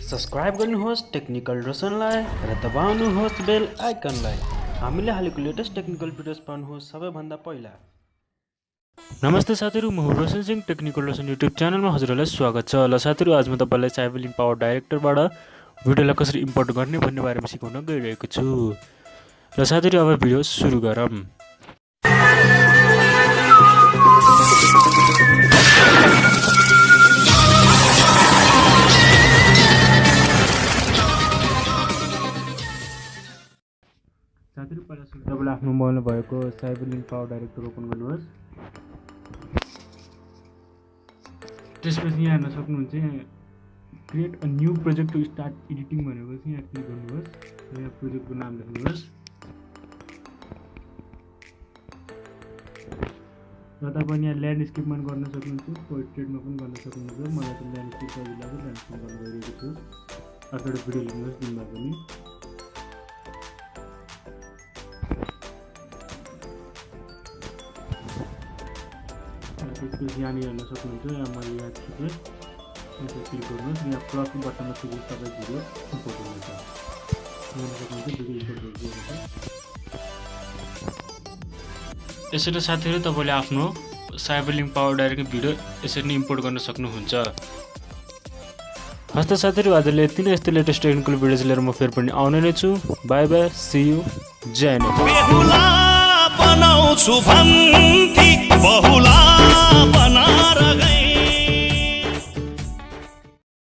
Subscribe गर्नुहोस् technical रोशनलाई र दबाउनुहोस् बेल आइकनलाई हामीले हालेको लेटेस्ट टेक्निकल भिडियोज पाउनुहोस् सबैभन्दा पहिला। नमस्ते साथीहरु, म रोशन सिंह टेक्निकल रोशन युट्युब च्यानलमा हजुरहरूलाई स्वागत छ। ल साथीहरु, आज म तपाईलाई cyberlink पावर डाइरेक्टरबाट भिडियोलाई कसरी इम्पोर्ट गर्ने भन्ने बारेमा सिकाउन गइरहेको छु। ल साथीहरु, अब भिडियो सुरु गरौँ। साथीहरु, पहिला सुरु तपाईले आफ्नो मोबाइलमा भएको cyberlink पावर डाइरेक्टर ओपन गर्नुहोस्। त्यसपछि यहाँ हेर्न सक्नुहुन्छ create a new project to start editing भनेको चाहिँ यहाँ क्लिक गर्नुहोस् र यहाँ प्रोजेक्टको नाम लेख्नुहोस् र तपाईले यहाँ ल्यान्डस्केपमा गर्न सक्नुहुन्छ, पोर्ट्रेटमा पनि गर्न सक्नुहुन्छ। मलाई चाहिँ ल्यान्डस्केप सजिलो लाग्यो, ल्यान्डस्केप गर्न गइरहेको छु। अर्को भिडियो लेख्नुहोस् दिनमा पनि। त्यसपछि यहाँनिर हेर्न सक्नुहुन्छ, यहाँ मैले यहाँ थिचेँ, यसो क्लिक गर्नुहोस्। यहाँ प्लसको बटनमा थिचेर तपाईँ भिडियो इम्पोर्ट हुनेछ। हेर्न सक्नुहुन्छ भिडियो इम्पोर्ट भइसकेको छ। यसरी साथीहरु, तपाईले आफ्नो cyberlink पावर डाइरेक्ट भिडियो यसरी नै इम्पोर्ट गर्न सक्नुहुन्छ। हस्त साथीहरु, आजले यति नै। यस्तै लेटेस्ट टेक्निकल भिडियोज लिएर म फेरि पनि आउने नै छु। बाइ बाइ, सी यू, जय नेपाल।